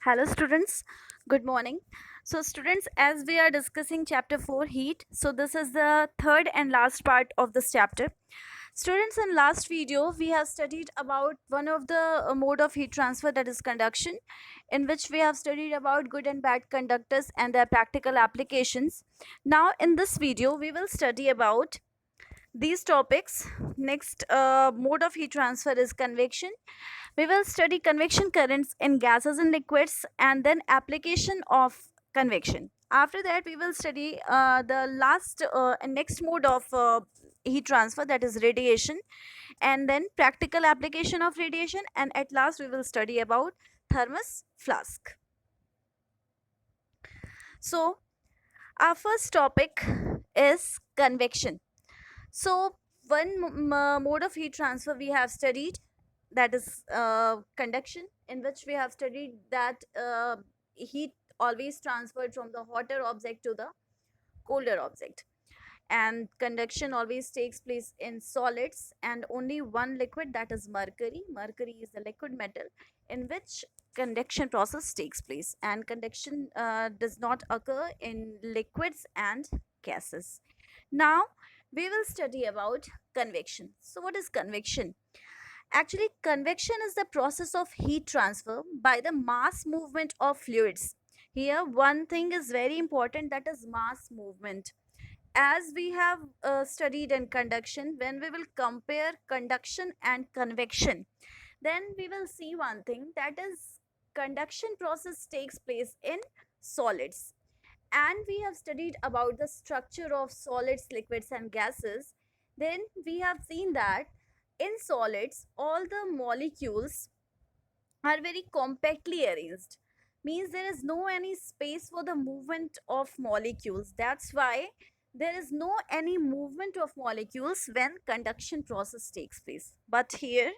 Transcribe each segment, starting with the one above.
Hello, students. Good morning. So, students, as we are discussing chapter 4 heat, so this is the third and last part of this chapter. Students, in last video, we have studied about one of the mode of heat transfer, that is conduction, in which we have studied about good and bad conductors and their practical applications. Now, in this video, we will study about these topics. Next mode of heat transfer is convection. We will study convection currents in gases and liquids and then application of convection. After that, we will study the last and next mode of heat transfer, that is radiation, and then practical application of radiation, and at last we will study about thermos flask. So, our first topic is convection. So, one mode of heat transfer we have studied, that is conduction, in which we have studied that heat always transferred from the hotter object to the colder object, and conduction always takes place in solids and only one liquid, that is mercury. Mercury is the liquid metal in which conduction process takes place, and conduction does not occur in liquids and gases. Now we will study about convection. So what is convection? Actually, convection is the process of heat transfer by the mass movement of fluids. Here, one thing is very important, that is mass movement. As we have studied in conduction, when we will compare conduction and convection, then we will see one thing, that is conduction process takes place in solids, and we have studied about the structure of solids, liquids and gases. Then we have seen that in solids all the molecules are very compactly arranged, means there is no any space for the movement of molecules. That's why there is no any movement of molecules when conduction process takes place. But here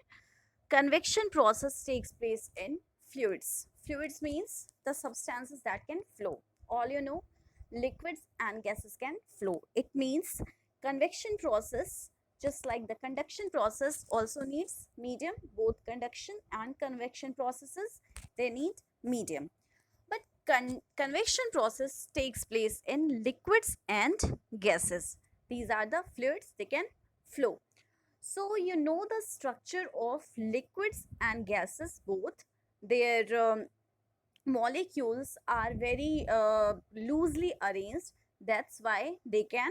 convection process takes place in fluids. Fluids means the substances that can flow. All you know, liquids and gases can flow. It means convection process, just like the conduction process, also needs medium. Both conduction and convection processes, they need medium. But convection process takes place in liquids and gases. These are the fluids, they can flow. So, you know the structure of liquids and gases both. Their molecules are very loosely arranged. That's why they can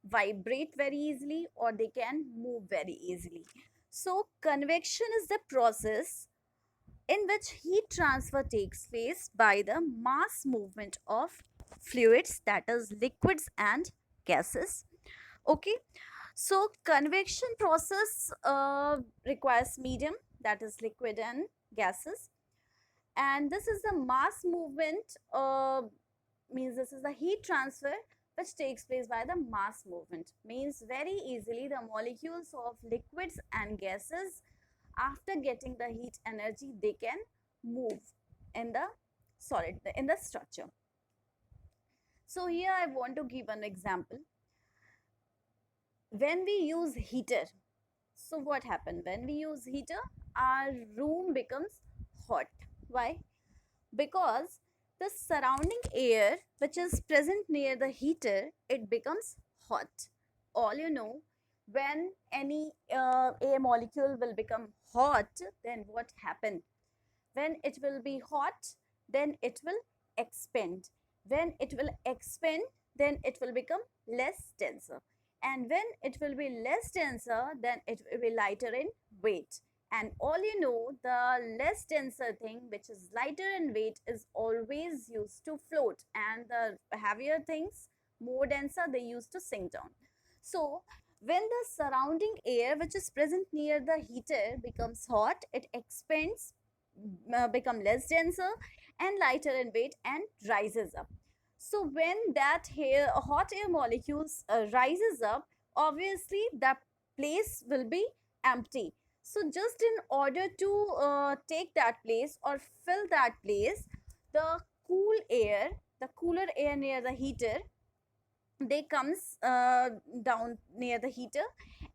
vibrate very easily or they can move very easily. So, convection is the process in which heat transfer takes place by the mass movement of fluids, that is liquids and gases. Okay, so convection process requires medium, that is liquid and gases, and this is the mass movement, means this is the heat transfer which takes place by the mass movement. Means very easily the molecules of liquids and gases, after getting the heat energy, they can move in the solid, in the structure. So here I want to give an example. When we use heater, so what happened when we use heater? Our room becomes hot. Why? Because the surrounding air which is present near the heater, it becomes hot. All you know, when any air molecule will become hot, then what happened? When it will be hot, then it will expand. When it will expand, then it will become less denser, and when it will be less denser, then it will be lighter in weight. And all you know, the less denser thing which is lighter in weight is always used to float, and the heavier things, more denser, they used to sink down. So when the surrounding air which is present near the heater becomes hot, it expands, become less denser and lighter in weight and rises up. So when that hot air molecules rises up, obviously that place will be empty. So just in order to take that place or fill that place, the cool air, the cooler air near the heater, they comes down near the heater,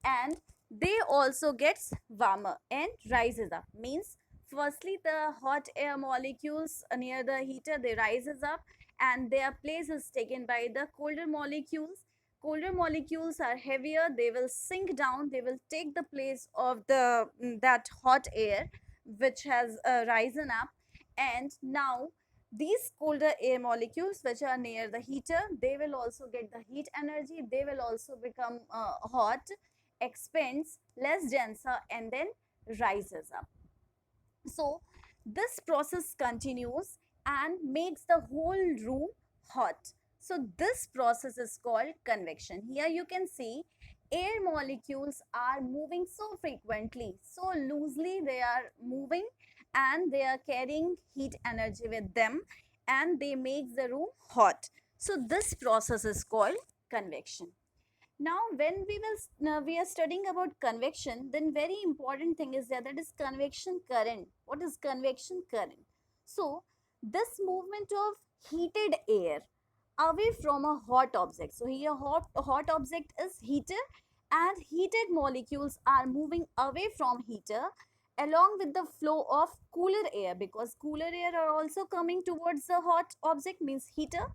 and they also gets warmer and rises up, means firstly the hot air molecules near the heater, they rises up and their place is taken by the colder molecules. Colder molecules are heavier, they will sink down, they will take the place of the that hot air which has risen up. And now these colder air molecules which are near the heater, they will also get the heat energy, they will also become hot, expands, less denser, and then rises up. So this process continues and makes the whole room hot. So this process is called convection. Here you can see air molecules are moving so frequently, so loosely they are moving, and they are carrying heat energy with them, and they make the room hot. So this process is called convection. Now when we are studying about convection, then very important thing is that is convection current. What is convection current? So this movement of heated air away from a hot object. So here hot object is heater, and heated molecules are moving away from heater along with the flow of cooler air, because cooler air are also coming towards the hot object, means heater.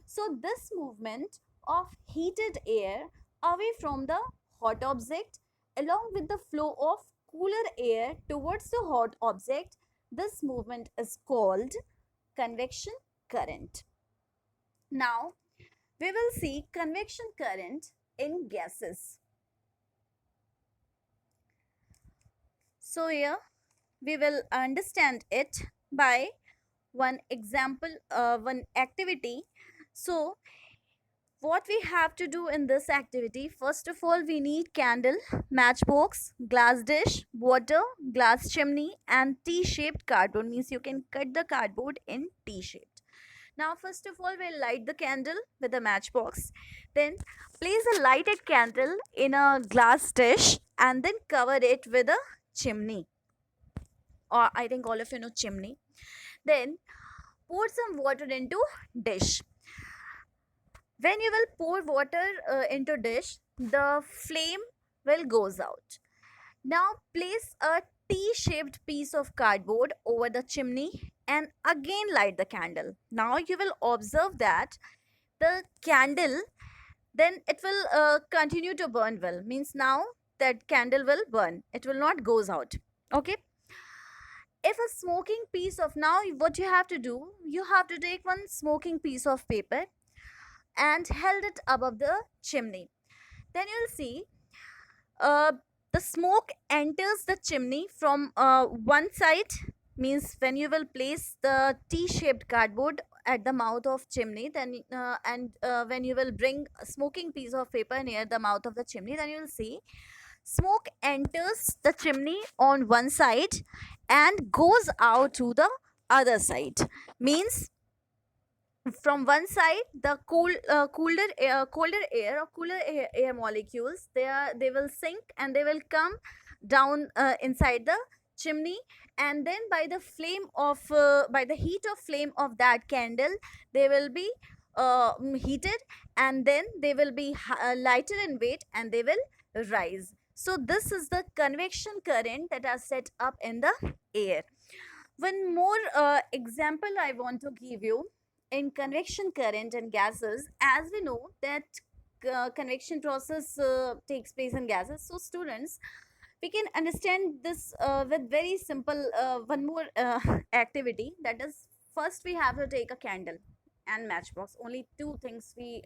So this movement of heated air away from the hot object along with the flow of cooler air towards the hot object, this movement is called convection current. Now we will see convection current in gases. So here we will understand it by one example, one activity. So what we have to do in this activity, first of all we need candle, matchbox, glass dish, water, glass chimney, and T-shaped cardboard, means you can cut the cardboard in T-shaped. Now first of all we'll light the candle with a matchbox, then place a lighted candle in a glass dish and then cover it with a chimney, or I think all of you know chimney. Then pour some water into dish. When you will pour water into dish, the flame will goes out. Now place a T-shaped piece of cardboard over the chimney and again light the candle. Now you will observe that the candle, then it will continue to burn well, means now that candle will burn, it will not goes out. Okay, if a smoking piece of, now what you have to do, you have to take one smoking piece of paper and held it above the chimney. Then you'll see uh, the smoke enters the chimney from one side, means when you will place the T-shaped cardboard at the mouth of chimney, then when you will bring a smoking piece of paper near the mouth of the chimney, then you will see smoke enters the chimney on one side and goes out to the other side, means from one side the cooler air molecules, they will sink and they will come down inside the chimney, and then by the flame of by the heat of flame of that candle, they will be heated, and then they will be lighter in weight and they will rise. So this is the convection current that are set up in the air. One more example I want to give you in convection current and gases. As we know that convection process takes place in gases. So students, we can understand this with very simple one more activity. That is, first we have to take a candle and matchbox. Only two things we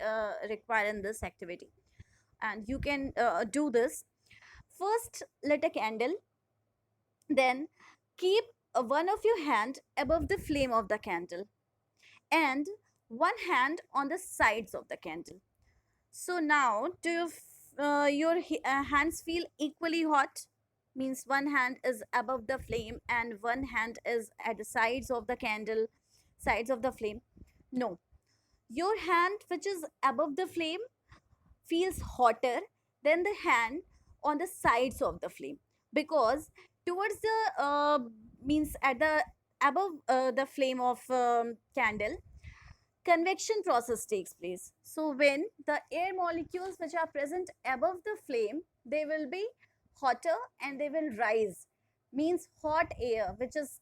require in this activity, and you can do this. First, light a candle, then keep one of your hand above the flame of the candle and one hand on the sides of the candle. So now, do you your hands feel equally hot? Means one hand is above the flame and one hand is at the sides of the candle, sides of the flame. No, your hand which is above the flame feels hotter than the hand on the sides of the flame, because towards the means at the above the flame of candle, convection process takes place. So when the air molecules which are present above the flame, they will be hotter and they will rise. means hot air which is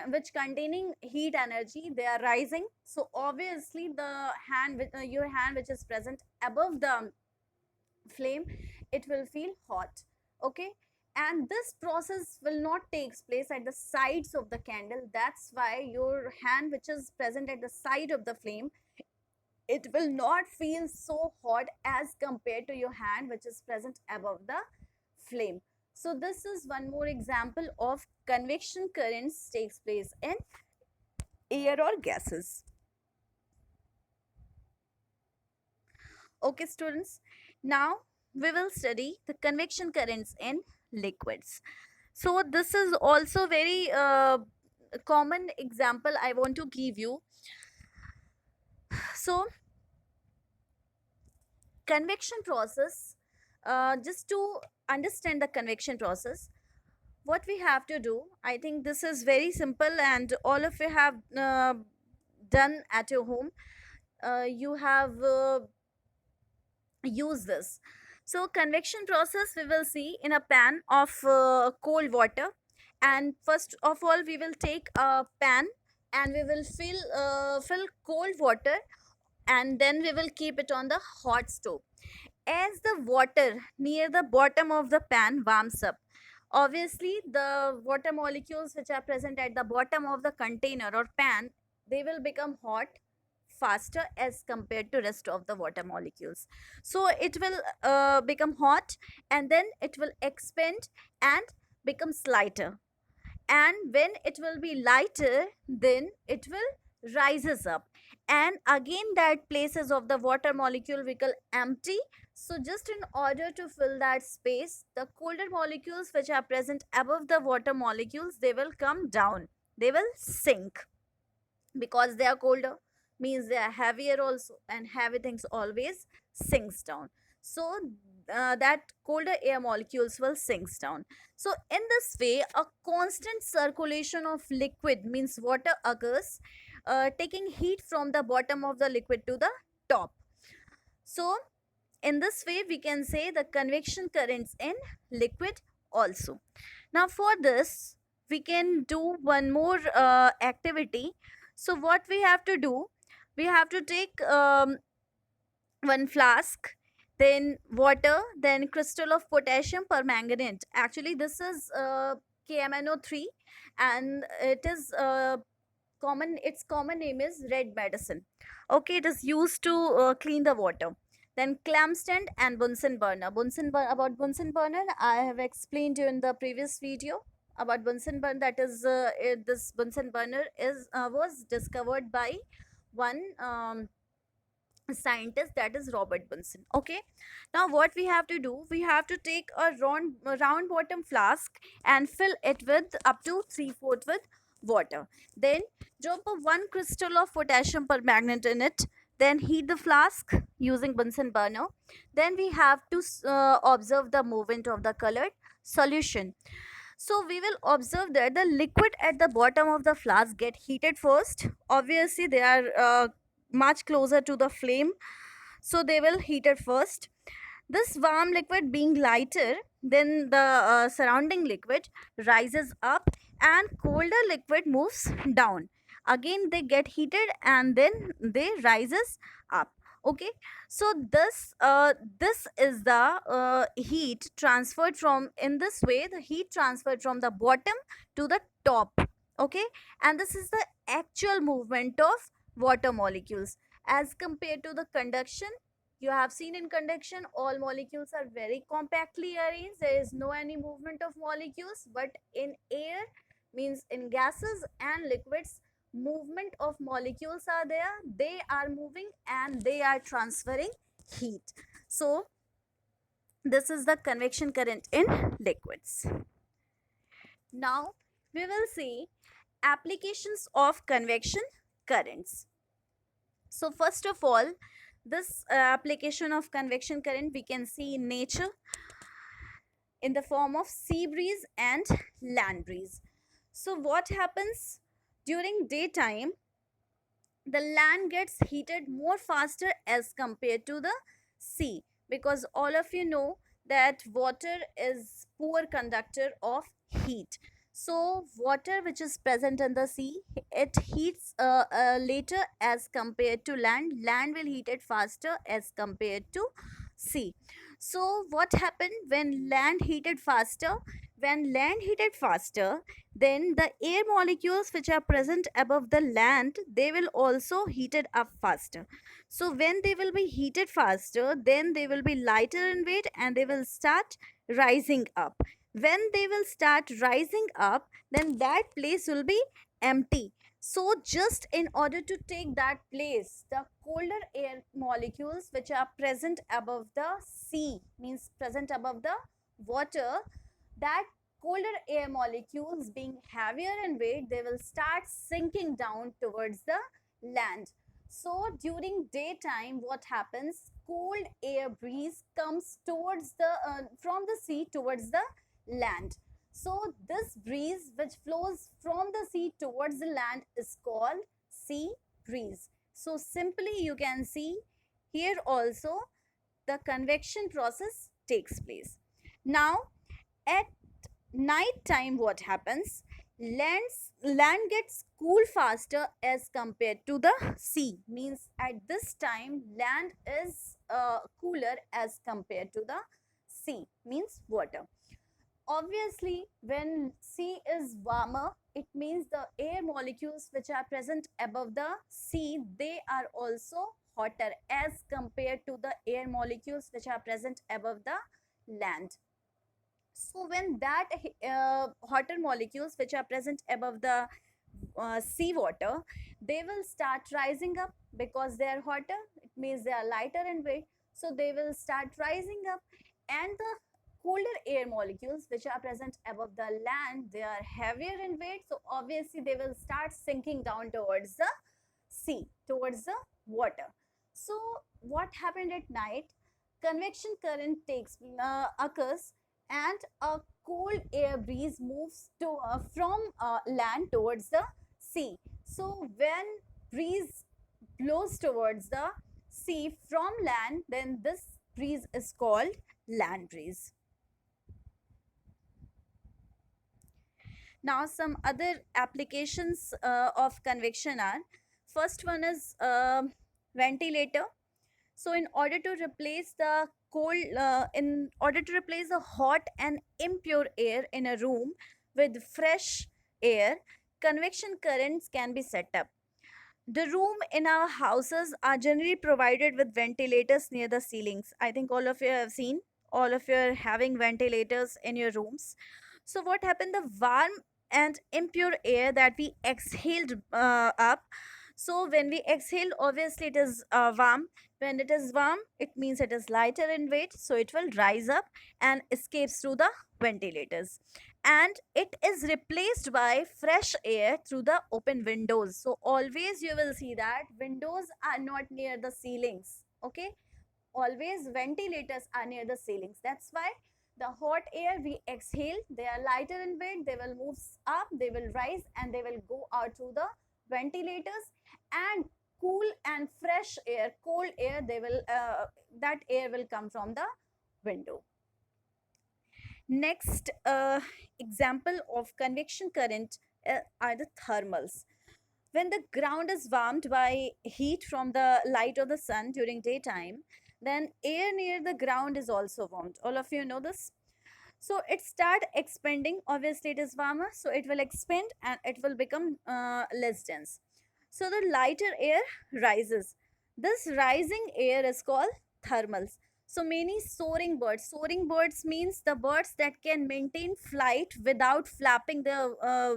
which containing heat energy, they are rising. So obviously the your hand which is present above the flame, it will feel hot. Okay, and this process will not takes place at the sides of the candle. That's why your hand which is present at the side of the flame, it will not feel so hot as compared to your hand which is present above the flame. So this is one more example of convection currents takes place in air or gases. Okay students, now we will study the convection currents in liquids. So this is also very common example I want to give you. So convection process, just to understand the convection process, what we have to do, I think this is very simple and all of you have done at your home. You have used this. So convection process we will see in a pan of cold water, and first of all we will take a pan and we will fill cold water, and then we will keep it on the hot stove. As the water near the bottom of the pan warms up, obviously the water molecules which are present at the bottom of the container or pan, they will become hot faster as compared to rest of the water molecules. So it will become hot, and then it will expand and becomes lighter, and when it will be lighter, then it will rises up, and again that places of the water molecule become empty. So just in order to fill that space, the colder molecules which are present above the water molecules, they will come down, they will sink, because they are colder, means they are heavier also, and heavy things always sinks down. So that colder air molecules will sinks down. So in this way a constant circulation of liquid means water occurs, taking heat from the bottom of the liquid to the top. So in this way we can say the convection currents in liquid also. Now for this we can do one more activity. So what we have to do, we have to take one flask, then water, then crystal of potassium permanganate. Actually this is KMNO3, and it is common, its common name is red medicine. Okay, it is used to clean the water. Then clam stand and Bunsen burner. About Bunsen burner I have explained you in the previous video about Bunsen burner. That is this Bunsen burner is was discovered by one scientist, that is Robert Bunsen. Okay, now what we have to do, we have to take a round bottom flask and fill it with up to 3/4 with water, then drop a one crystal of potassium permanganate in it, then heat the flask using Bunsen burner. Then we have to observe the movement of the colored solution. So we will observe that the liquid at the bottom of the flask get heated first. Obviously they are much closer to the flame, so they will heat it first. This warm liquid being lighter than the surrounding liquid rises up, and colder liquid moves down. Again they get heated and then they rises up. Okay, so this is the heat transferred from, in this way the heat transferred from the bottom to the top. Okay, and this is the actual movement of water molecules as compared to the conduction. You have seen in conduction all molecules are very compactly arranged, there is no any movement of molecules, but in air, means in gases and liquids, movement of molecules are there, they are moving and they are transferring heat. So this is the convection current in liquids. Now we will see applications of convection currents. So first of all, this application of convection current we can see in nature in the form of sea breeze and land breeze. So what happens during daytime, the land gets heated more faster as compared to the sea, because all of you know that water is poor conductor of heat. So water which is present in the sea, it heats later as compared to land. Land will heat it faster as compared to sea. So what happened when land heated faster? When land heated faster, then the air molecules which are present above the land, they will also heated up faster. So when they will be heated faster, then they will be lighter in weight and they will start rising up. When they will start rising up, then that place will be empty. So just in order to take that place, the colder air molecules which are present above the sea, means present above the water, that colder air molecules being heavier in weight, they will start sinking down towards the land. So during daytime, what happens? Cold air breeze comes towards the from the sea towards the land. So this breeze which flows from the sea towards the land is called sea breeze. So simply you can see here also the convection process takes place. Now at night time, what happens? Land gets cool faster as compared to the sea, means at this time land is cooler as compared to the sea, means water. Obviously, when sea is warmer, it means the air molecules which are present above the sea, they are also hotter as compared to the air molecules which are present above the land. So when that hotter molecules which are present above the seawater, they will start rising up because they are hotter. It means they are lighter in weight. So they will start rising up, and the colder air molecules which are present above the land, they are heavier in weight. So obviously they will start sinking down towards the sea, towards the water. So what happened at night? Convection current takes occurs, and a cold air breeze moves to from land towards the sea. So when breeze blows towards the sea from land, then this breeze is called land breeze. Now some other applications of convection are, first one is ventilator. So in order to replace the cold, in order to replace the hot and impure air in a room with fresh air, convection currents can be set up. The room in our houses are generally provided with ventilators near the ceilings. I think all of you have seen, all of you are having ventilators in your rooms. So what happened? The warm and impure air that we exhaled up. So when we exhale, obviously it is warm. When it is warm, it means it is lighter in weight. So it will rise up and escapes through the ventilators, and it is replaced by fresh air through the open windows. So always you will see that windows are not near the ceilings. Okay, always ventilators are near the ceilings. That's why the hot air we exhale, they are lighter in weight, they will move up, they will rise, and they will go out through the ventilators. And cool and fresh air, cold air, they will that air will come from the window. Next example of convection current are the thermals. When the ground is warmed by heat from the light of the sun during daytime, then air near the ground is also warmed. All of you know this. So it start expanding. Obviously, it is warmer, so it will expand and it will become less dense. So the lighter air rises. This rising air is called thermals. So many soaring birds. Soaring birds means the birds that can maintain flight without flapping their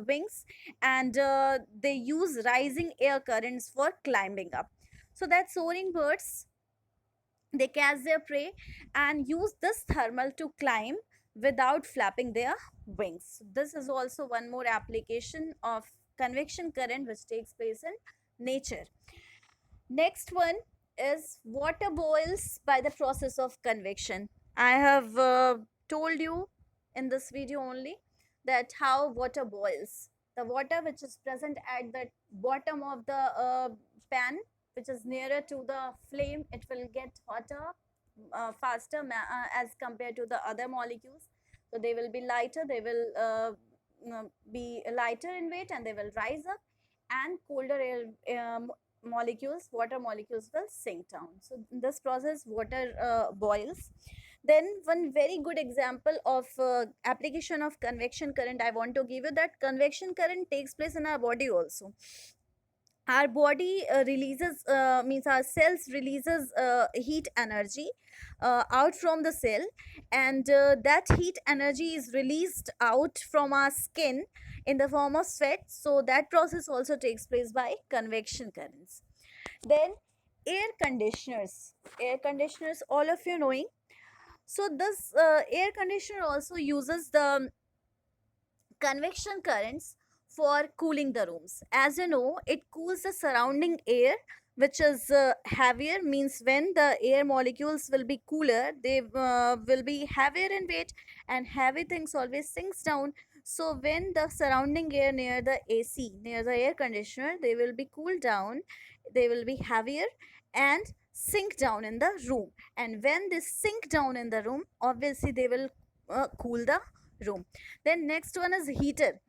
wings, and they use rising air currents for climbing up. So that soaring birds, they catch their prey and use this thermal to climb without flapping their wings. This is also one more application of convection current which takes place in nature. Next one is water boils by the process of convection. I have told you in this video only that how water boils. The water which is present at the bottom of the pan, which is nearer to the flame, it will get hotter faster as compared to the other molecules. So they will be lighter, they will be lighter in weight and they will rise up, and colder air molecules, water molecules will sink down. So in this process, water boils. Then one very good example of application of convection current I want to give you, that convection current takes place in our body also. Our body releases means our cells releases heat energy out from the cell, and that heat energy is released out from our skin in the form of sweat. So that process also takes place by convection currents. Then air conditioners, all of you knowing. So this air conditioner also uses the convection currents for cooling the rooms. As you know, it cools the surrounding air, which is heavier, means when the air molecules will be cooler, they will be heavier in weight, and heavy things always sinks down. So when the surrounding air near the AC, near the air conditioner, they will be cooled down, they will be heavier and sink down in the room. And when they sink down in the room, obviously they will cool the room. Then next one is heater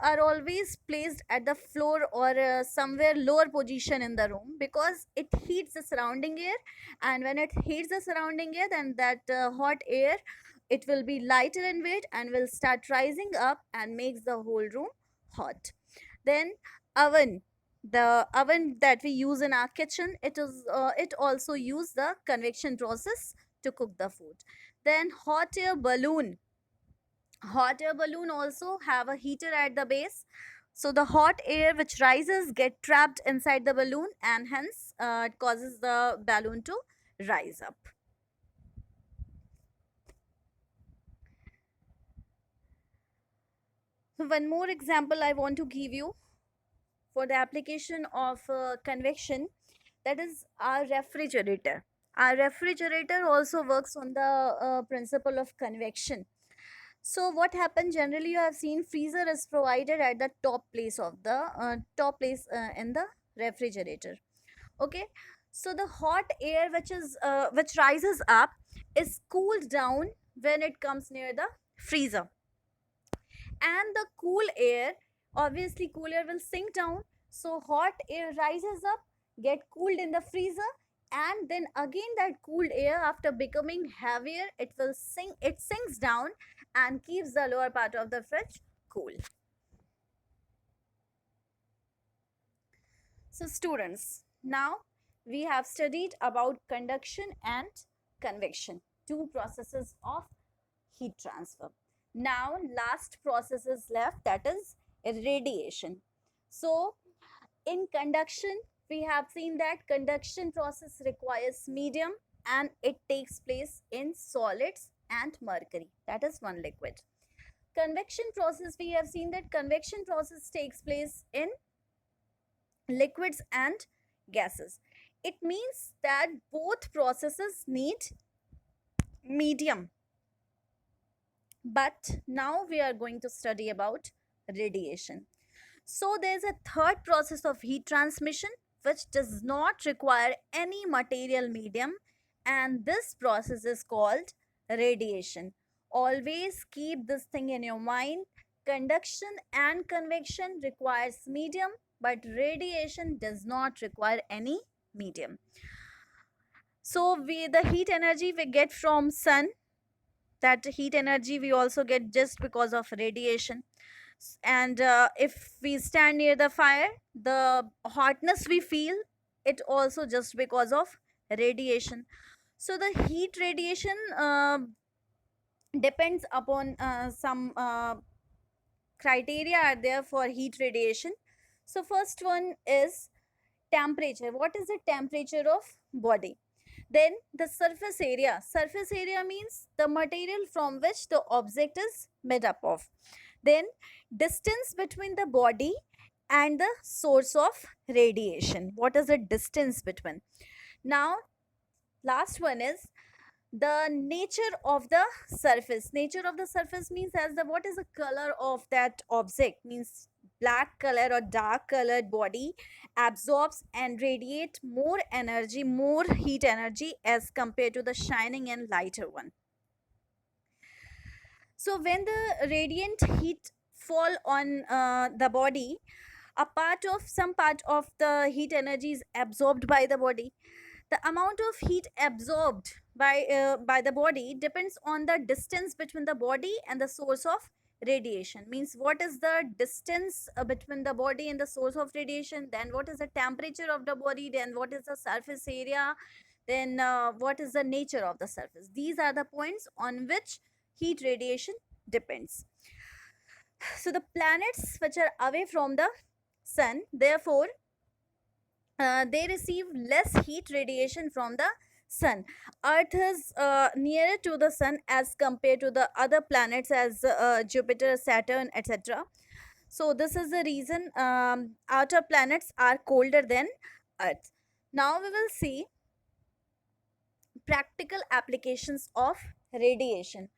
are always placed at the floor or somewhere lower position in the room, because it heats the surrounding air, and when it heats the surrounding air, then that hot air, it will be lighter in weight and will start rising up and makes the whole room hot. Then oven, the oven that we use in our kitchen, it also use the convection process to cook the food. Then hot air balloon also have a heater at the base, so the hot air which rises get trapped inside the balloon, and hence it causes the balloon to rise up. So one more example I want to give you for the application of convection, that is our refrigerator. Our refrigerator also works on the principle of convection. So what happens generally, you have seen freezer is provided at the top place in the refrigerator. Okay, so the hot air which rises up is cooled down when it comes near the freezer, and the cool air, obviously cool air will sink down, so hot air rises up, get cooled in the freezer, and then again that cooled air, after becoming heavier, it sinks down and keeps the lower part of the fridge cool. So students, now we have studied about conduction and convection, two processes of heat transfer. Now last process is left, that is radiation. So in conduction, we have seen that conduction process requires medium, and it takes place in solids and mercury, that is one liquid. Convection process, we have seen that convection process takes place in liquids and gases. It means that both processes need medium. But now we are going to study about radiation. So there's a third process of heat transmission which does not require any material medium, and this process is called radiation. Always keep this thing in your mind. Conduction and convection requires medium, but radiation does not require any medium. So the heat energy we get from sun, that heat energy we also get just because of radiation. And if we stand near the fire, the hotness we feel, it also just because of radiation. So the heat radiation depends upon some criteria are there for heat radiation. So first one is temperature. What is the temperature of body? Then the surface area. Surface area means the material from which the object is made up of. Then distance between the body and the source of radiation. What is the distance between? Now last one is the nature of the surface. Nature of the surface means as the what is the color of that object, means black color or dark colored body absorbs and radiate more energy, more heat energy as compared to the shining and lighter one. So when the radiant heat fall on the body, some part of the heat energy is absorbed by the body. The amount of heat absorbed by the body depends on the distance between the body and the source of radiation. Means what is the distance between the body and the source of radiation, then what is the temperature of the body, then what is the surface area, then what is the nature of the surface. These are the points on which heat radiation depends. So the planets which are away from the sun, therefore they receive less heat radiation from the sun. Earth is nearer to the sun as compared to the other planets as Jupiter, Saturn, etc. So this is the reason outer planets are colder than Earth. Now we will see practical applications of radiation.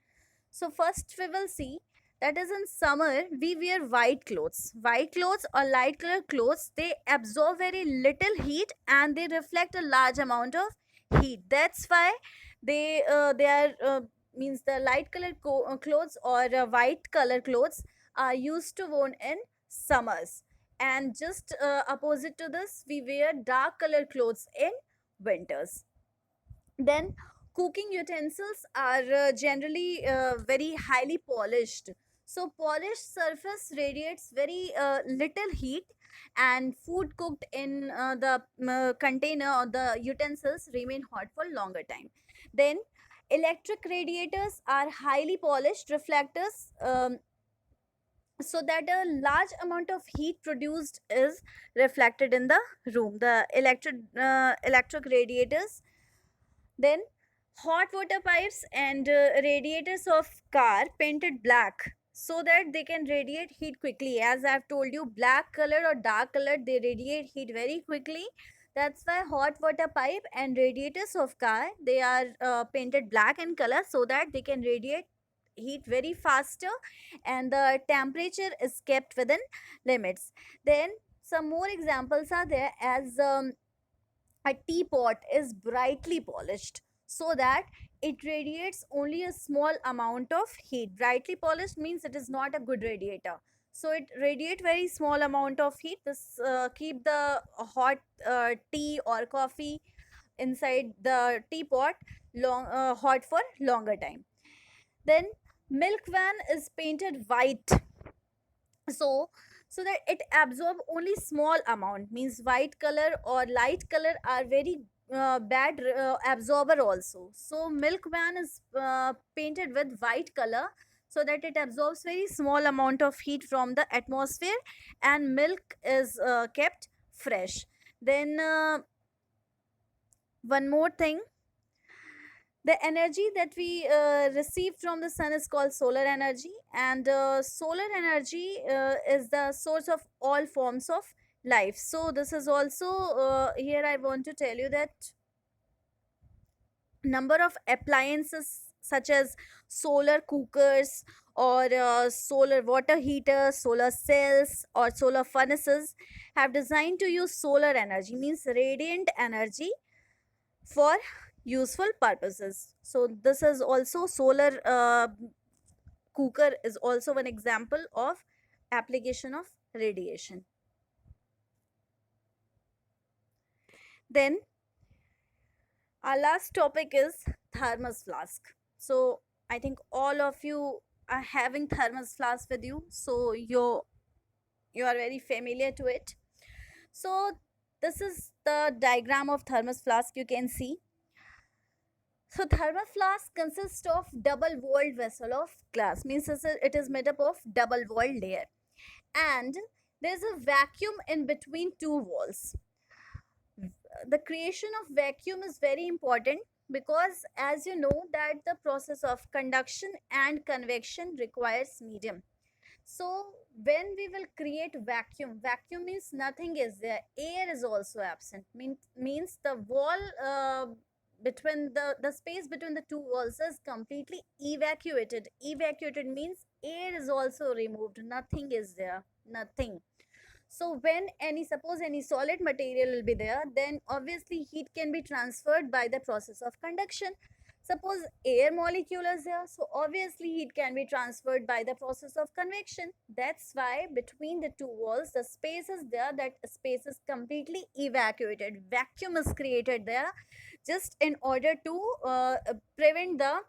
So first we will see that is in summer we wear white clothes. White clothes or light color clothes, they absorb very little heat and they reflect a large amount of heat. That's why they are means the light color clothes or white color clothes are used to worn in summers. And just opposite to this, we wear dark color clothes in winters. Then cooking utensils are generally very highly polished. So polished surface radiates very little heat, and food cooked in the container or the utensils remain hot for longer time. Then electric radiators are highly polished reflectors, so that a large amount of heat produced is reflected in the room. The electric radiators. Then hot water pipes and radiators of car painted black so that they can radiate heat quickly. As I've told you, black color or dark color, they radiate heat very quickly. That's why hot water pipe and radiators of car, they are painted black in color so that they can radiate heat very faster and the temperature is kept within limits. Then some more examples are there, as a teapot is brightly polished so that it radiates only a small amount of heat. Brightly polished means it is not a good radiator, so it radiate very small amount of heat. This keep the hot tea or coffee inside the teapot hot for longer time. Then milk van is painted white, so so that it absorb only small amount. Means white color or light color are very bad absorber also. So milk van is painted with white color so that it absorbs very small amount of heat from the atmosphere and milk is kept fresh. Then one more thing, the energy that we receive from the sun is called solar energy, and solar energy is the source of all forms of life. So this is also here I want to tell you that number of appliances such as solar cookers or solar water heaters, solar cells or solar furnaces have designed to use solar energy, means radiant energy, for useful purposes. So this is also solar cooker is also one example of application of radiation. Then our last topic is thermos flask. So I think all of you are having thermos flask with you, so you are very familiar to it. So this is the diagram of thermos flask you can see. So thermos flask consists of double walled vessel of glass, means it is made up of double walled layer, and there's a vacuum in between two walls. The creation of vacuum is very important because, as you know, that the process of conduction and convection requires medium. So when we will create vacuum means nothing is there, air is also absent. Means the wall between the space between the two walls is completely evacuated. Evacuated means air is also removed, nothing is there, nothing. So when suppose any solid material will be there, then obviously heat can be transferred by the process of conduction. Suppose air molecule is there, so obviously heat can be transferred by the process of convection. That's why between the two walls, the space is there, that space is completely evacuated. Vacuum is created there just in order to prevent the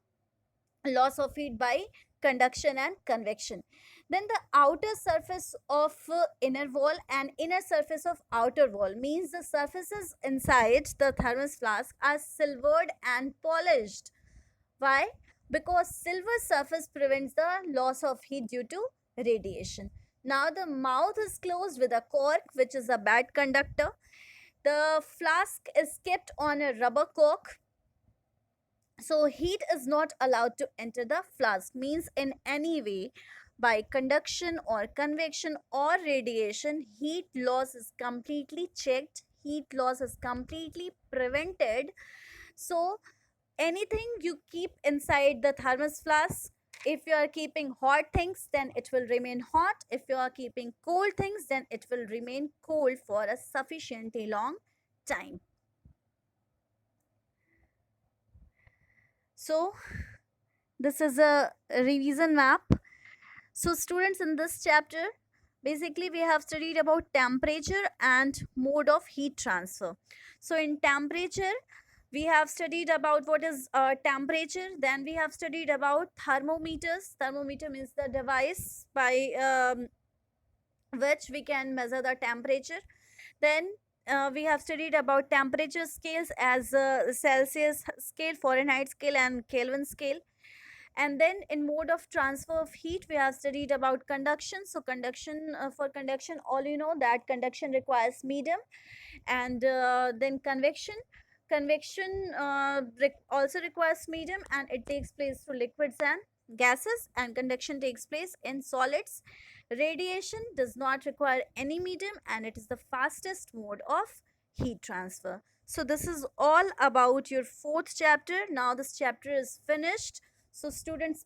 loss of heat by conduction and convection. Then the outer surface of inner wall and inner surface of outer wall means the surfaces inside the thermos flask are silvered and polished. Why? Because silver surface prevents the loss of heat due to radiation. Now the mouth is closed with a cork, which is a bad conductor. The flask is kept on a rubber cork, so heat is not allowed to enter the flask, means in any way by conduction or convection or radiation, heat loss is completely checked, heat loss is completely prevented. So anything you keep inside the thermos flask, if you are keeping hot things, then it will remain hot. If you are keeping cold things, then it will remain cold for a sufficiently long time. So this is a revision map. So students, in this chapter, basically we have studied about temperature and mode of heat transfer. So in temperature, we have studied about what is temperature. Then we have studied about thermometers. Thermometer means the device by which we can measure the temperature. Then we have studied about temperature scales as Celsius scale, Fahrenheit scale, and Kelvin scale. And then in mode of transfer of heat, we have studied about conduction. So conduction, for conduction, all you know that conduction requires medium. And then convection also requires medium, and it takes place through liquids and gases, and conduction takes place in solids. Radiation does not require any medium, and it is the fastest mode of heat transfer. So this is all about your fourth chapter. Now this chapter is finished. So students,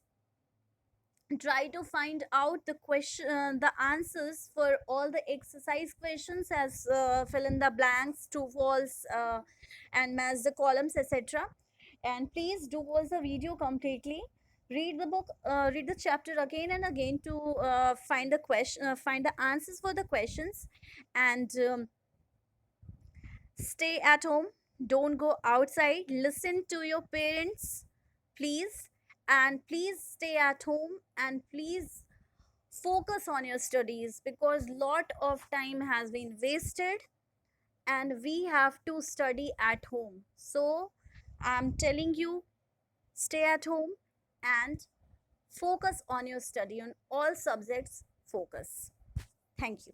try to find out the question, the answers for all the exercise questions, as fill in the blanks, true false, and match the columns, etc. And please do watch the video completely. Read the book, read the chapter again and again to find the question, find the answers for the questions. And stay at home, don't go outside, listen to your parents, please. And please stay at home, and please focus on your studies, because lot of time has been wasted and we have to study at home. So I'm telling you, stay at home and focus on your study, on all subjects. Focus. Thank you.